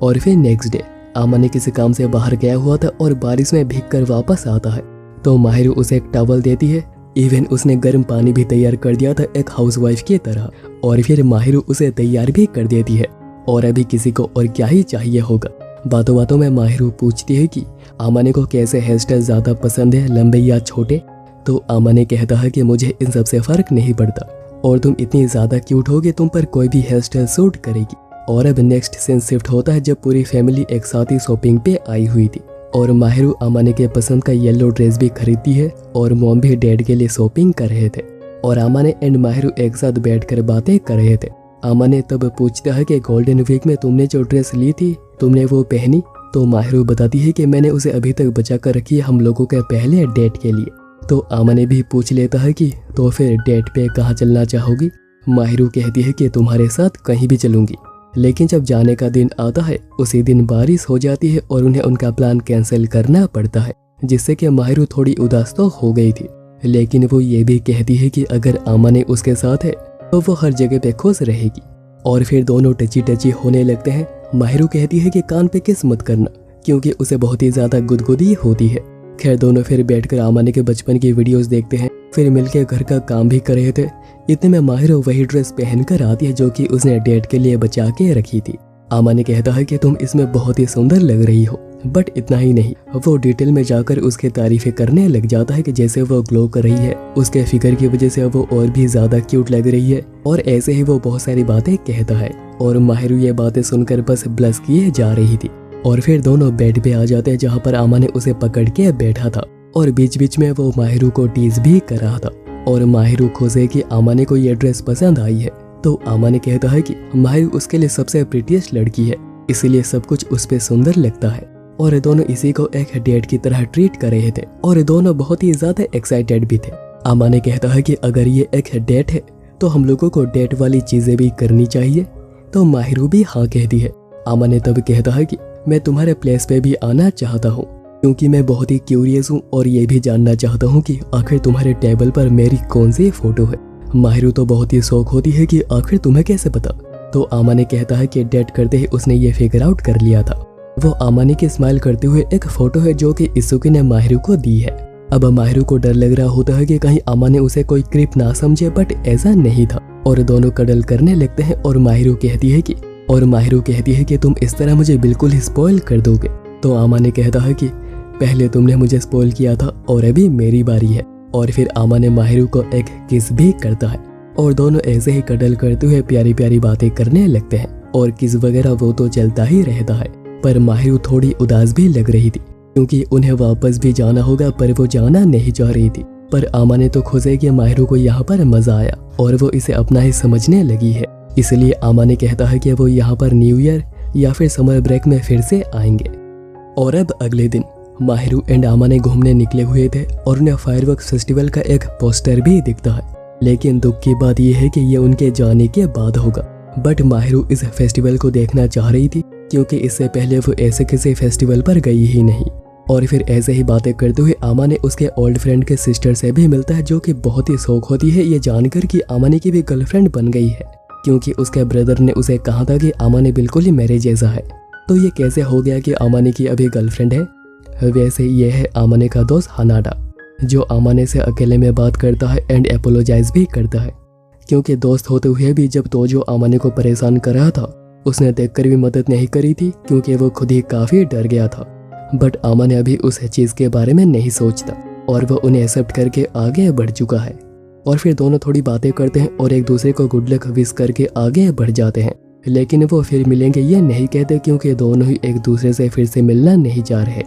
और फिर नेक्स्ट डे आमाने किसी काम से बाहर गया हुआ था और बारिश में भीगकर वापस आता है। तो माहिरू उसे एक टॉवल देती है, इवन उसने गर्म पानी भी तैयार कर दिया था एक हाउसवाइफ की तरह। और फिर माहिरू उसे तैयार भी कर देती है। और अभी किसी को और क्या ही चाहिए होगा। बातों बातों में माहिरू पूछती है कि आमाने को कैसे हेयर स्टाइल ज्यादा पसंद है, लंबे या छोटे। तो आमाने कहता है कि मुझे इन सब से फर्क नहीं पड़ता और तुम इतनी ज्यादा क्यूट हो कि तुम पर कोई भी हेयर स्टाइल सूट करेगी। और अब नेक्स्ट सीन शिफ्ट होता है जब पूरी फैमिली एक साथ ही शॉपिंग पे आई हुई थी और माहिरू आमाने के पसंद का येलो ड्रेस भी खरीदती है और मॉम भी डैड के लिए शॉपिंग कर रहे थे। और आमाने एंड माहिरू एक साथ बैठकर बातें कर रहे थे। आमाने तब पूछता है कि गोल्डन वीक में तुमने जो ड्रेस ली थी तुमने वो पहनी। तो माहिरू बताती है कि मैंने उसे अभी तक बचा कर रखी है हम लोगों के पहले डेट के लिए। तो आमाने भी पूछ लेता है कि तो फिर डेट पे कहाँ चलना चाहोगी। माहिरू कहती है कि तुम्हारे साथ कहीं भी चलूंगी। लेकिन जब जाने का दिन आता है उसी दिन बारिश हो जाती है और उन्हें उनका प्लान कैंसिल करना पड़ता है, जिससे कि माहिरू थोड़ी उदास तो हो गई थी, लेकिन वो ये भी कहती है कि अगर आमाने उसके साथ है तो वो हर जगह पे खुश रहेगी। और फिर दोनों टची टची होने लगते हैं। माहिरू कहती है कि कान पे किस मत करना क्योंकि उसे बहुत ही ज्यादा गुदगुदी होती है। खैर दोनों फिर बैठकर आमाने के बचपन की वीडियोस देखते हैं, फिर मिलकर घर का काम भी कर रहे थे। इतने में माहिरू वही ड्रेस पहनकर आती है जो कि उसने डेट के लिए बचा के रखी थी। आमाने कहता है कि तुम इसमें बहुत ही सुंदर लग रही हो, बट इतना ही नहीं, वो डिटेल में जाकर उसके तारीफें करने लग जाता है कि जैसे वो ग्लो कर रही है, उसके फिगर की वजह से वो और भी ज्यादा क्यूट लग रही है। और ऐसे ही वो बहुत सारी बातें कहता है और माहिरू ये बातें सुनकर बस ब्लश किए जा रही थी। और फिर दोनों बेड पे आ जाते हैं जहाँ पर आमाने उसे पकड़ के बैठा था और बीच बीच में वो माहिरू को टीज भी कर रहा था। और माहिरू खुश है कि आमाने को ये ड्रेस पसंद आई है। तो आमाने कहता है कि माहिरू उसके लिए सबसे प्रिटीएस्ट लड़की है, इसीलिए सब कुछ उस पे सुंदर लगता है। और दोनों इसी को एक डेट की तरह ट्रीट कर रहे थे और दोनों बहुत ही ज्यादा एक्साइटेड भी थे। आमाने कहता है कि अगर ये एक डेट है तो हम लोगों को डेट वाली चीजें भी करनी चाहिए। तो माहिरू भी हाँ कहती है। आमाने तब कहता है कि मैं तुम्हारे प्लेस पे भी आना चाहता हूँ क्योंकि मैं बहुत ही क्यूरियस हूँ और ये भी जानना चाहता हूँ कि आखिर तुम्हारे टेबल पर मेरी कौन सी फोटो है। माहिरू तो बहुत ही शौक होती है कि आखिर तुम्हें कैसे पता। तो आमाने कहता है कि डेट करते ही उसने ये फिगर आउट कर लिया था। वो आमाने की स्माइल करते हुए एक फोटो है जो कि इसुकी ने माहिरू को दी है। अब माहिरू को डर लग रहा होता है कि कहीं आमाने उसे कोई क्रिप ना समझे, बट ऐसा नहीं था और दोनों कडल करने लगते हैं। और माहिरू कहती है कि तुम इस तरह मुझे बिल्कुल ही स्पॉइल कर दोगे। तो आमाने कहता है कि पहले तुमने मुझे स्पॉइल किया था और अभी मेरी बारी है। और फिर आमाने माहिरू को एक किस भी करता है और दोनों ऐसे ही कडल करते हुए प्यारी प्यारी बातें करने लगते हैं। और किस वगैरह वो तो चलता ही रहता है, पर माहिरू थोड़ी उदास भी लग रही थी क्योंकि उन्हें वापस भी जाना होगा, पर वो जाना नहीं चाह रही थी। पर आमाने तो खुश है कि माहिरू को यहाँ पर मजा आया और वो इसे अपना ही समझने लगी है। इसलिए आमाने कहता है कि वो यहाँ पर न्यू ईयर या फिर समर ब्रेक में फिर से आएंगे। और अब अगले दिन माहिरू एंड आमाने घूमने निकले हुए थे और उन्हें फायरवर्क्स फेस्टिवल का एक पोस्टर भी दिखता है। लेकिन दुख की बात यह है कि ये उनके जाने के बाद होगा। बट माहिरू इस फेस्टिवल को देखना चाह रही थी, क्योंकि इससे पहले वो ऐसे किसी फेस्टिवल पर गई ही नहीं। और फिर ऐसे ही बातें करते हुए आमाने उसके ओल्ड फ्रेंड के सिस्टर से भी मिलता है, जो कि बहुत ही शौक होती है ये जानकर कि आमाने की भी गर्लफ्रेंड बन गई है, क्योंकि उसके ब्रदर ने उसे कहा था कि आमाने बिल्कुल ही मेरे जैसा है। तो ये कैसे हो गया कि आमाने की अभी गर्लफ्रेंड है? वैसे ये है आमाने का दोस्त हनाडा, जो आमाने से अकेले में बात करता है एंड अपोलोजाइज भी करता है, क्योंकि दोस्त होते हुए भी जब तोजो आमाने को परेशान कर रहा था उसने देखकर भी मदद नहीं करी थी, क्योंकि वो खुद ही काफी डर गया था। बट आमाने अभी उस चीज के बारे में नहीं सोचता और वो उन्हें एक्सेप्ट करके आगे बढ़ चुका है। और फिर दोनों थोड़ी बातें करते हैं और एक दूसरे को गुड लक विश करके आगे बढ़ जाते हैं। लेकिन वो फिर मिलेंगे ये नहीं कहते, क्योंकि दोनों ही एक दूसरे से फिर से मिलना नहीं चाह रहे।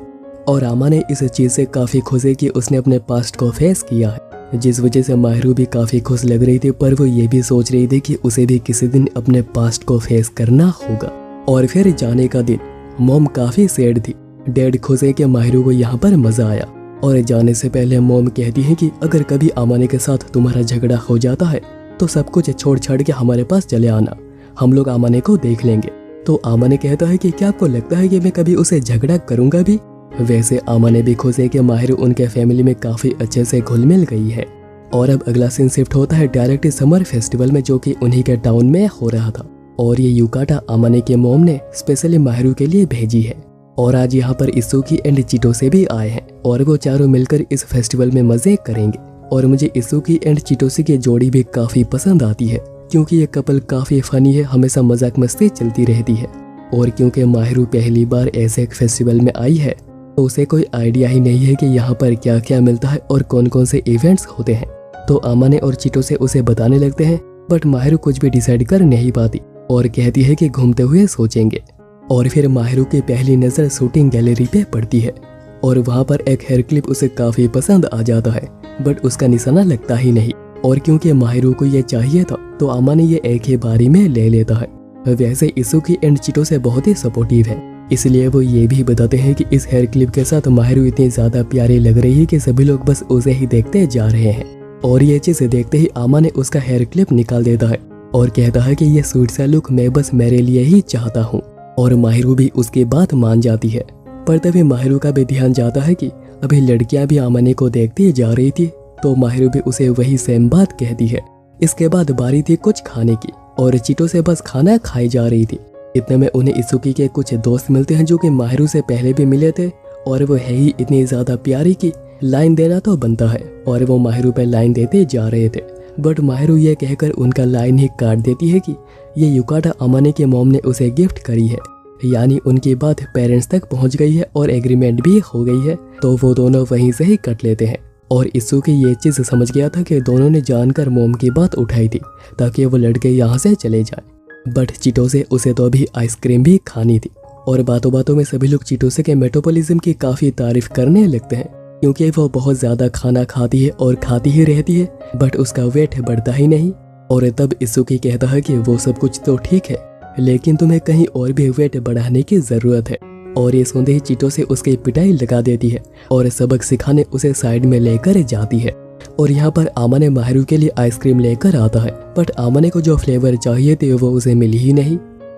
और आमाने इस चीज से काफी खुश है कि उसने अपने पास्ट को फेस किया है, जिस वजह से माहिरू भी काफी खुश लग रही थी। पर वो ये भी सोच रही थी कि उसे भी किसी दिन अपने पास्ट को फेस करना होगा। और फिर जाने का दिन मॉम काफी सैड थी। डैड खुश है कि माहिरू को यहाँ पर मजा आया। और जाने से पहले मॉम कहती है कि अगर कभी आमाने के साथ तुम्हारा झगड़ा हो जाता है तो सब कुछ छोड़ छाड़ के हमारे पास चले आना, हम लोग आमाने को देख लेंगे। तो आमाने कहता है कि क्या आपको लगता है कि मैं कभी उसे झगड़ा करूंगा भी? वैसे आमाने भी खुश है कि माहिरू उनके फैमिली में काफी अच्छे से घुल मिल गई है। और अब अगला सीन शिफ्ट होता है डायरेक्ट समर फेस्टिवल में, जो कि उन्हीं के टाउन में हो रहा था। और ये युकाटा आमाने के मॉम ने स्पेशली माहिरू के लिए भेजी है। और आज यहाँ पर इसुकी एंड चिटोसे भी आए हैं और वो चारों मिलकर इस फेस्टिवल में मजे करेंगे। और मुझे इसुकी एंड चिटोसे की जोड़ी भी काफी पसंद आती है, क्योंकि ये कपल काफी फनी है, हमेशा मजाक मस्ती चलती रहती है। और क्योंकि माहिरू पहली बार ऐसे एक फेस्टिवल में आई है तो उसे कोई आइडिया ही नहीं है कि यहाँ पर क्या क्या मिलता है और कौन कौन से इवेंट्स होते हैं। तो आमाने और चिटोसे उसे बताने लगते हैं, बट माहिरू कुछ भी डिसाइड कर नहीं पाती और कहती है कि घूमते हुए सोचेंगे। और फिर माहिरू की पहली नजर शूटिंग गैलरी पे पड़ती है और वहाँ पर एक हेयर क्लिप उसे काफी पसंद आ जाता है, बट उसका निशाना लगता ही नहीं। और क्योंकि माहिरू को ये चाहिए था तो आमाने ये एक ही बारी में ले लेता है। वैसे इसुकी एंड चिटोसे बहुत ही सपोर्टिव है, इसलिए वो ये भी बताते हैं कि इस हेयर क्लिप के साथ माहिरू इतनी ज्यादा प्यारी लग रही है कि सभी लोग बस उसे ही देखते जा रहे हैं। और ये चीज देखते ही आमाने उसका हेयर क्लिप निकाल देता है और कहता है कि ये स्वीट सा लुक मैं बस मेरे लिए ही चाहता हूँ। और माहिरू भी उसकी बात मान जाती है। पर तभी माहिरू का भी ध्यान जाता है कि अभी लड़कियां भी आमाने को देखती जा रही थी, तो माहिरू भी उसे वही सेम बात कहती है। इसके बाद बारी थी कुछ खाने की और चिटो से बस खाना खाई जा रही थी। इतने में उन्हें इसुकी के कुछ दोस्त मिलते हैं, जो कि माहिरू से पहले भी मिले थे और वो है ही इतनी ज्यादा प्यारी कि लाइन देना तो बनता है। और वो माहिरू पे लाइन देते जा रहे थे, बट माहिरू ये कहकर उनका लाइन ही काट देती है कि ये युकाटा आमाने के मॉम ने उसे गिफ्ट करी है। यानी उनकी बात पेरेंट्स तक पहुंच गई है और एग्रीमेंट भी हो गई है, तो वो दोनों वहीं से ही कट लेते हैं। और इसूकी ये चीज समझ गया था कि दोनों ने जानकर मॉम की बात उठाई थी ताकि वो लड़के यहाँ से चले जाए। बट चिटोसे उसे तो अभी आइसक्रीम भी खानी थी। और बातों बातों में सभी लोग चिटोसे के मेटाबॉलिज्म की काफी तारीफ करने लगते हैं, क्योंकि वो बहुत ज्यादा खाना खाती है और खाती ही रहती है, बट उसका वेट बढ़ता ही नहीं। और तब इसूकी कहता है कि वो सब कुछ तो ठीक है, लेकिन तुम्हें कहीं और भी वेट बढ़ाने की जरूरत है। और ये सुनते ही चिटोसे उसकी पिटाई लगा देती है और सबक सिखाने उसे साइड में लेकर जाती है। और यहाँ पर आमाने माहिरू के लिए आइसक्रीम लेकर आता है, बट आमाने को जो फ्लेवर चाहिए थे वो उसे मिली ही नहीं।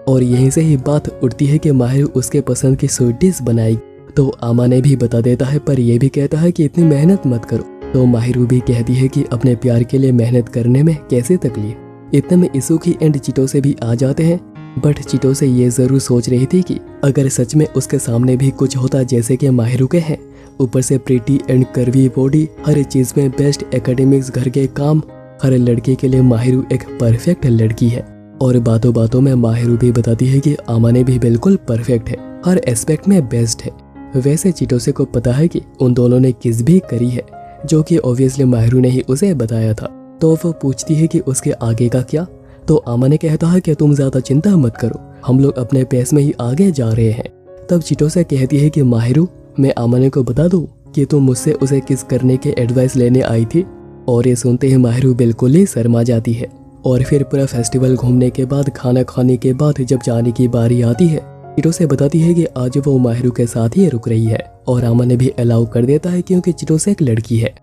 और यहीं से ही बात उठती है कि माहिरू उसके पसंद की स्वीट डिश बनाएगी, तो आमाने भी बता देता है, पर यह भी कहता है कि इतनी मेहनत मत करो। तो माहिरू भी कहती है कि अपने प्यार के लिए मेहनत करने में कैसे तकलीफ। इतने में इसूकी एंड चिटोसे भी आ जाते हैं, बट चिटोसे ये जरूर सोच रही थी कि अगर सच में उसके सामने भी कुछ होता जैसे कि माहिरू के हैं, ऊपर से प्रीटी एंड कर्वी बॉडी, हर चीज में बेस्ट, एकेडमिक्स, घर के काम, हर लड़के के लिए माहिरू एक परफेक्ट लड़की है। और बातों बातों में माहिरू भी बताती है कि आमाने भी बिल्कुल परफेक्ट है, हर एस्पेक्ट में बेस्ट है। वैसे चिटोसे को पता है कि उन दोनों ने किस भी करी है, जो कि ऑब्वियसली माहिरू ने ही उसे बताया था। तो वो पूछती है कि उसके आगे का क्या। तो आमाने कहता है कि तुम ज्यादा चिंता मत करो, हम लोग अपने पेस में ही आगे जा रहे हैं। तब चिटोसे कहती है कि माहिरू मैं आमाने को बता दूं कि तुम मुझसे उसे किस करने के एडवाइस लेने आई थी। और ये सुनते ही माहिरू बिल्कुल ही शर्मा जाती है। और फिर पूरा फेस्टिवल घूमने के बाद खाना खाने के बाद जब जाने की बारी आती है, चिटो से बताती है कि आज वो माहिरू के साथ ही रुक रही है और आमाने भी अलाउ कर देता है क्योंकि चिटो से एक लड़की है।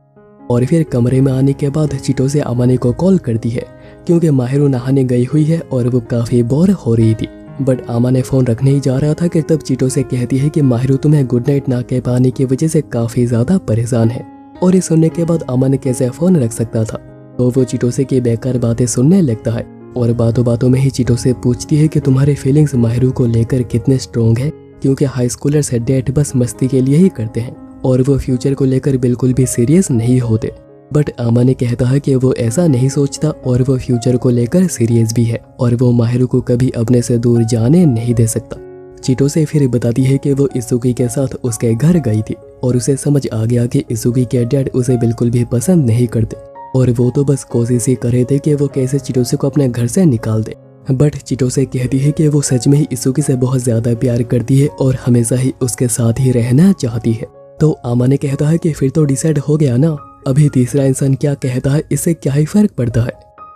और फिर कमरे में आने के बाद चिटो से आमाने को कॉल करती है क्योंकि माहिरू नहाने गई हुई है और वो काफी बोर हो रही थी। बट आमाने फोन रखने ही जा रहा था कि तब चिटो से कहती है कि माहिरू तुम्हें गुड नाइट ना कह पाने की वजह से काफी ज्यादा परेशान है। और ये सुनने के बाद आमाने कैसे फोन रख सकता था, तो वो चिटो से की बेकार बातें सुनने लगता है और बातों बातों में ही चिटो से पूछती है कि तुम्हारे फीलिंग्स माहिरू को लेकर कितने स्ट्रॉन्ग है, क्योंकि हाई स्कूलर्स डेट बस मस्ती के लिए ही करते हैं और वो फ्यूचर को लेकर बिल्कुल भी सीरियस नहीं होते। बट आमाने कहता है कि वो ऐसा नहीं सोचता और वो फ्यूचर को लेकर सीरियस भी है और वो माहिरू को कभी अपने से दूर जाने नहीं दे सकता। चिटो से फिर बताती है कि वो इसुकी के साथ उसके घर गई थी और उसे समझ आ गया कि इसुकी के डैड उसे बिल्कुल भी पसंद नहीं करते और वो तो बस कोशिश ही कर रहे थे कि वो कैसे चिटोसे को अपने घर से निकाल दे। बट चिटोसे कहती है कि वो सच में ही इसुकी से बहुत ज्यादा प्यार करती है और हमेशा ही उसके साथ ही रहना चाहती है। तो आमाने कहता है कि फिर तो डिसाइड हो गया ना, अभी तीसरा इंसान क्या कहता है इससे क्या ही फर्क पड़ता है।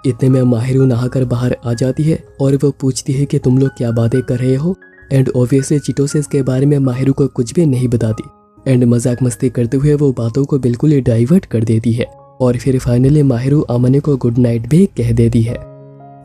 इतने में माहिरू नहाकर बाहर आ जाती है और वो पूछती है कि तुम लोग क्या बातें कर रहे हो। एंड ऑब्वियसली चिटोसे इसके बारे में माहिरू को कुछ भी नहीं बताती एंड मजाक मस्ती करते हुए वो बातों को बिल्कुल ही डाइवर्ट कर देती है। और फिर फाइनली माहिरू आमाने को गुड नाइट भी कह देती है।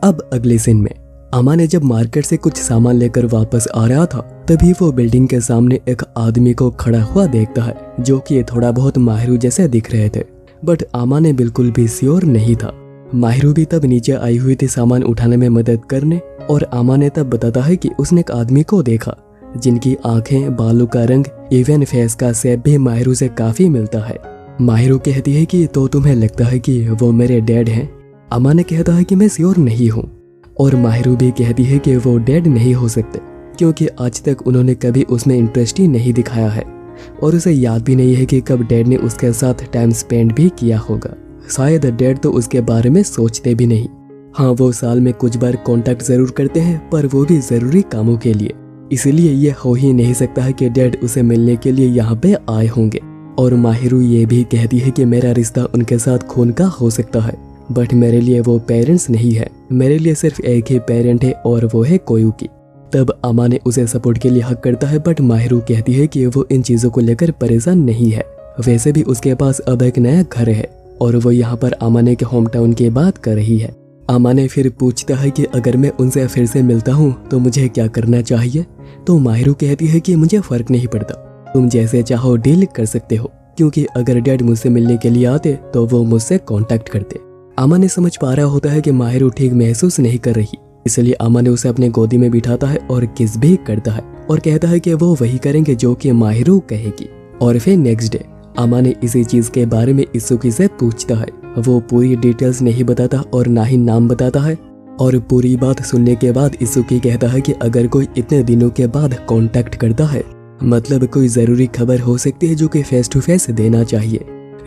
अब अगले सीन में आमाने जब मार्केट से कुछ सामान लेकर वापस आ रहा था, तभी वो बिल्डिंग के सामने एक आदमी को खड़ा हुआ देखता है जो कि थोड़ा बहुत माहिरू जैसे दिख रहे थे। बट आमाने बिल्कुल भी श्योर नहीं था। माहिरू भी तब नीचे आई हुई थी सामान उठाने में मदद करने और आमाने तब बताता है कि उसने एक आदमी को देखा जिनकी आंखें, बालों का रंग, इवन फेस का शेप भी माहिरू से काफी मिलता है। माहिरू कहती है कि तो तुम्हें लगता है कि वो मेरे डैड हैं? आमाने कहता है कि मैं श्योर नहीं हूँ। और माहिरू भी कहती है कि वो डैड नहीं हो सकते क्योंकि आज तक उन्होंने कभी उसमें इंटरेस्ट ही नहीं दिखाया है और उसे याद भी नहीं है कि कब डैड ने उसके साथ टाइम स्पेंड भी किया होगा। शायद डैड तो उसके बारे में सोचते भी नहीं। हाँ, वो साल में कुछ बार कांटेक्ट जरूर करते हैं पर वो भी जरूरी कामों के लिए, इसलिए ये हो ही नहीं सकता है कि डैड उसे मिलने के लिए यहाँ पे आए होंगे। और माहिरू ये भी कहती है कि मेरा रिश्ता उनके साथ खून का हो सकता है बट मेरे लिए वो पेरेंट्स नहीं है, मेरे लिए सिर्फ एक ही पेरेंट है और वो है कोयुकी। तब आमाने उसे सपोर्ट के लिए हक करता है बट माहिरू कहती है कि वो इन चीजों को लेकर परेशान नहीं है। वैसे भी उसके पास अब एक नया घर है और वो यहाँ पर आमाने के होम टाउन की बात कर रही है। आमाने फिर पूछता है कि अगर मैं उनसे फिर से मिलता हूँ तो मुझे क्या करना चाहिए। तो माहिरू कहती है कि मुझे फर्क नहीं पड़ता, तुम जैसे चाहो डील कर सकते हो, क्योंकि अगर डैड मुझसे मिलने के लिए आते तो वो मुझसे कांटेक्ट करते। आमाने समझ पा रहा होता है कि माहिरू ठीक महसूस नहीं कर रही, इसलिए आमाने उसे अपने गोदी में बिठाता है और किस भी करता है और कहता है कि वो वही करेंगे जो कि माहिरू कहेगी। और फिर नेक्स्ट डे आमाने इसी चीज के बारे में इसुकी से पूछता है। वो पूरी डिटेल्स नहीं बताता और ना ही नाम बताता है। और पूरी बात सुनने के बाद इसुकी कहता है कि अगर कोई इतने दिनों के बाद कांटेक्ट करता है मतलब कोई जरूरी खबर हो सकती है जो कि फेस टू फेस देना चाहिए,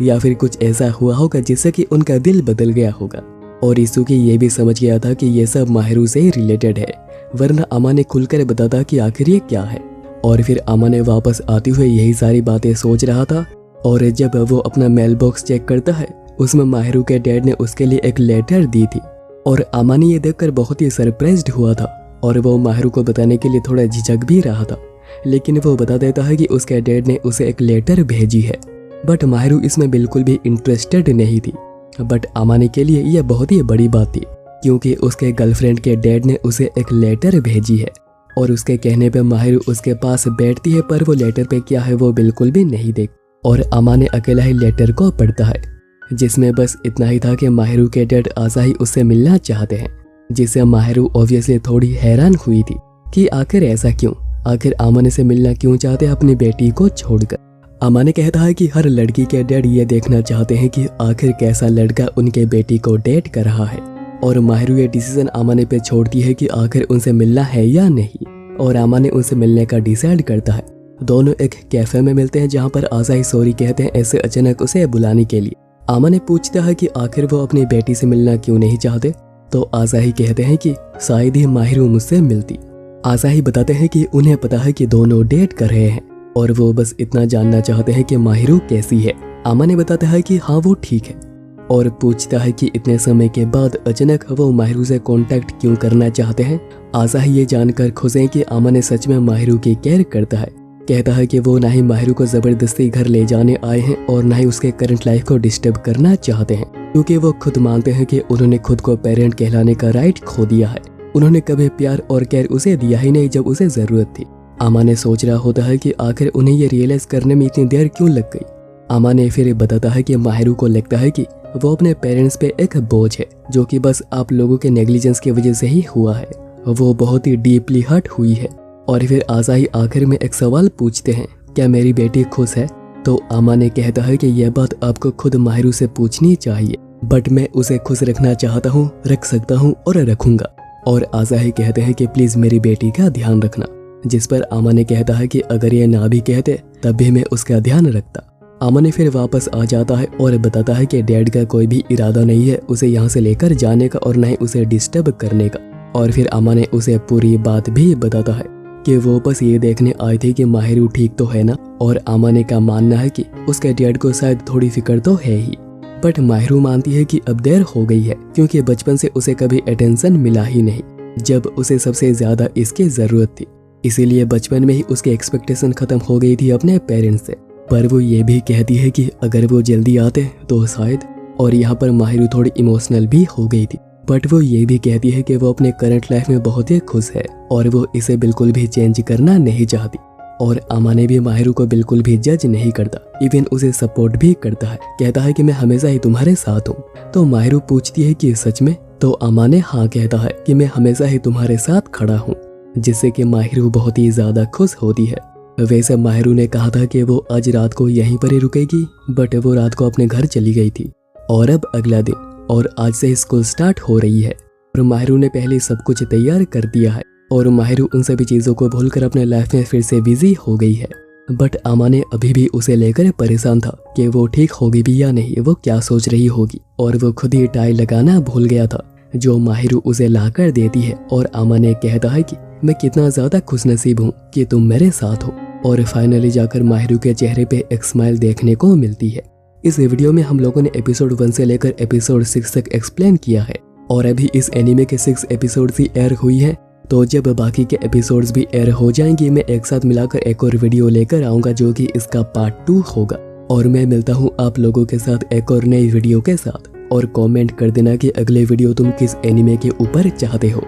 या फिर कुछ ऐसा हुआ होगा जिससे कि उनका दिल बदल गया होगा। और इसुकी ये भी समझ गया था कि ये सब माहिरू से ही रिलेटेड है, वरना आमाने खुलकर बताता कि आखिर ये क्या है। और फिर आमाने वापस आते हुए यही सारी बातें सोच रहा था और जब वो अपना मेल बॉक्स चेक करता है उसमें माहिरू के डैड ने उसके लिए एक लेटर दी थी। और आमाने ये देखकर बहुत ही सरप्राइज्ड हुआ था और वो माहिरू को बताने के लिए थोड़ा झिझक भी रहा था, लेकिन वो बता देता है कि उसके डैड ने उसे एक लेटर भेजी है। बट माहिरू इसमें बिल्कुल भी इंटरेस्टेड नहीं थी। बट आमाने के लिए यह बहुत ही बड़ी बात थी क्योंकि उसके गर्लफ्रेंड के डैड ने उसे एक लेटर भेजी है और उसके कहने पे माहिरू उसके पास बैठती है, पर वो लेटर पे क्या है वो बिल्कुल भी नहीं देख। और आमाने अकेला ही लेटर को पढ़ता है जिसमें बस इतना ही था कि माहिरू के डैड आशा ही उससे मिलना चाहते हैं, जिससे माहिरू ऑब्वियसली थोड़ी हैरान हुई थी कि आखिर ऐसा क्यों, आखिर आमाने से मिलना क्यों चाहते अपनी बेटी को छोड़कर। आमाने कहता है कि हर लड़की के डैड ये देखना चाहते हैं कि आखिर कैसा लड़का उनके बेटी को डेट कर रहा है। और माहिरू ये डिसीजन आमाने पे छोड़ती है कि आखिर उनसे मिलना है या नहीं, और आमाने उनसे मिलने का डिसाइड करता है। दोनों एक कैफे में मिलते हैं जहाँ पर आशा सॉरी कहते हैं ऐसे अचानक उसे बुलाने के लिए। आमाने पूछता है कि आखिर वो अपनी बेटी से मिलना क्यों नहीं चाहते, तो आशा ही कहते हैं कि शायद ही माहिरू मुझसे मिलती। आशा ही बताते हैं कि उन्हें पता है कि दोनों डेट कर रहे हैं और वो बस इतना जानना चाहते हैं कि माहिरो कैसी है। आमाने बताता है कि हाँ वो ठीक है और पूछता है कि इतने समय के बाद अचानक वो माहिरो से कांटेक्ट क्यों करना चाहते हैं। आसाही ये जानकर खुश है कि आमाने सच में माहिरो की केयर करता है। कहता है कि वो ना ही माहिरो को जबरदस्ती घर ले जाने आए हैं और ना ही उसके करंट लाइफ को डिस्टर्ब करना चाहते हैं, क्योंकि वो खुद मानते हैं कि उन्होंने खुद को पेरेंट कहलाने का राइट खो दिया है। उन्होंने कभी प्यार और केयर उसे दिया ही नहीं जब उसे जरूरत थी। आमाने सोच रहा होता है कि आखिर उन्हें ये रियलाइज करने में इतनी देर क्यों लग गई। आमाने फिर बताता है कि माहिरो को लगता है कि वो अपने पेरेंट्स पे एक बोझ है, जो कि बस आप लोगों के नेग्लिजेंस की वजह से ही हुआ है। वो बहुत ही डीपली हर्ट हुई है। और फिर आसाही आखिर में एक सवाल पूछते हैं, क्या मेरी बेटी खुश है? तो आमाने कहता है कि यह बात आपको खुद माहिरो से पूछनी चाहिए, बट मैं उसे खुश रखना चाहता हूँ, रख सकता हूँ और रखूंगा। और आसाही कहते हैं कि प्लीज मेरी बेटी का ध्यान रखना, जिस पर आमाने कहता है कि अगर ये ना भी कहते तब भी मैं उसका ध्यान रखता। आमाने फिर वापस आ जाता है और बताता है कि डैड का कोई भी इरादा नहीं है उसे यहाँ से लेकर जाने का और न ही उसे डिस्टर्ब करने का। और फिर आमाने उसे पूरी बात भी बताता है कि वो बस ये देखने आए थे कि माहिरो ठीक तो है ना। और आमाने का मानना है कि उसके डैड को शायद थोड़ी फिक्र तो है ही, बट माहिरो मानती है कि अब देर हो गई है, क्योंकि बचपन से उसे कभी अटेंशन मिला ही नहीं जब उसे सबसे ज्यादा इसकी जरूरत थी। इसीलिए बचपन में ही उसकी एक्सपेक्टेशन खत्म हो गई थी अपने पेरेंट्स से। पर वो ये भी कहती है कि अगर वो जल्दी आते तो शायद, और यहाँ पर माहिरो थोड़ी इमोशनल भी हो गई थी। बट वो ये भी कहती है कि वो अपने करंट लाइफ में बहुत ही खुश है और वो इसे बिल्कुल भी चेंज करना नहीं चाहती। और आमाने भी माहिरो को बिल्कुल भी जज नहीं करता, इवन उसे सपोर्ट भी करता है। कहता है कि मैं हमेशा ही तुम्हारे साथ हूँ। तो माहिरो पूछती है कि सच में? तो आमाने हाँ कहता है कि मैं हमेशा ही तुम्हारे साथ खड़ा हूँ, जिससे कि माहिरो बहुत ही ज्यादा खुश होती है। वैसे माहिरो ने कहा था कि वो आज रात को यहीं पर ही रुकेगी, बट वो रात को अपने घर चली गई थी। और अब अगला दिन और आज से स्कूल स्टार्ट हो रही है और माहिरो ने पहले सब कुछ तैयार कर दिया है और माहिरो उन सभी चीज़ों को भूलकर अपने लाइफ में फिर से बिजी हो गई है। बट आमाने अभी भी उसे लेकर परेशान था कि वो ठीक होगी भी या नहीं, वो क्या सोच रही होगी। और वो खुद ही टाई लगाना भूल गया था जो माहिरो उसे लाकर देती है। और आमाने कहता है कि मैं कितना ज़्यादा खुशनसीब हूँ कि तुम मेरे साथ हो। और फाइनली जाकर माहिरो के चेहरे पे एक स्माइल देखने को मिलती है। इस वीडियो में हम लोगों ने एपिसोड 1 से लेकर एपिसोड 6 तक एक्सप्लेन किया है और अभी इस एनीमे के 6 एपिसोड्स ही एयर हुई है। तो जब बाकी के एपिसोड्स भी एयर हो जाएंगे मैं एक साथ मिलाकर एक और वीडियो लेकर आऊंगा जो कि इसका पार्ट 2 होगा। और मैं मिलता हूँ आप लोगों के साथ एक और नई वीडियो के साथ। और कमेंट कर देना कि अगले वीडियो तुम किस एनीमे के ऊपर चाहते हो।